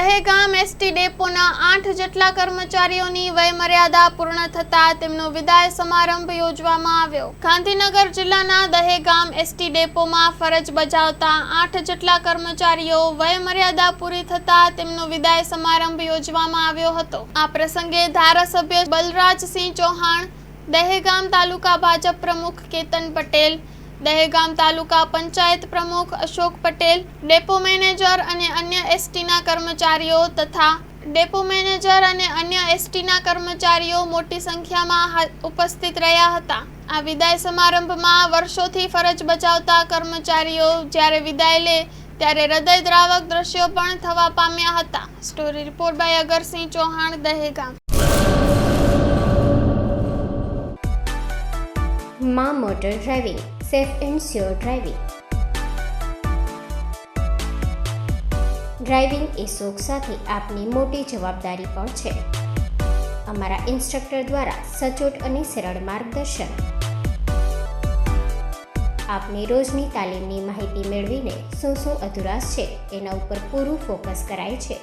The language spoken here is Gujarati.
દહેગામ એસટી ડેપોના 8 જેટલા કર્મચારીઓની વયમર્યાદા પૂર્ણ થતાં તેમનો વિદાય સમારંભ યોજવામાં આવ્યો। ગાંધીનગર જિલ્લાના દહેગામ એસટી ડેપોમાં ફરજ બજાવતા 8 જેટલા કર્મચારીઓ વયમર્યાદા પૂરી થતાં તેમનો વિદાય સમારંભ યોજવામાં આવ્યો હતો। આ પ્રસંગે ધારાસભ્ય બલરાજસિંહ ચૌહાણ, દહેગામ તાલુકા ભાજપ પ્રમુખ કેતન પટેલ, દહેગામ તાલુકા પંચાયત પ્રમુખ અશોક પટેલ, ડેપો મેનેજર અને અન્ય એસટીના કર્મચારીઓ તથા ડેપો મેનેજર અને અન્ય એસટીના કર્મચારીઓ મોટી સંખ્યામાં ઉપસ્થિત રહ્યા હતા। આ વિદાય સમારંભમાં વર્ષોથી ફરજ બજાવતા કર્મચારીઓ જ્યારે વિદાય લે ત્યારે હૃદયદ્રાવક દ્રશ્યો પણ થવા પામ્યા હતા। Story report by Agarsinh Chauhan, Dahegam. માં motor driving, safe and sure driving. Driving એ શોખ સાથે આપની મોટી જવાબદારી પણ છે। અમારા ઇન્સ્ટ્રક્ટર દ્વારા સચોટ અને સરળ માર્ગદર્શન। આપની રોજની તાલીમની માહિતી મેળવીને શું અધુરાશ છે એના ઉપર પૂરું ફોકસ કરાય છે।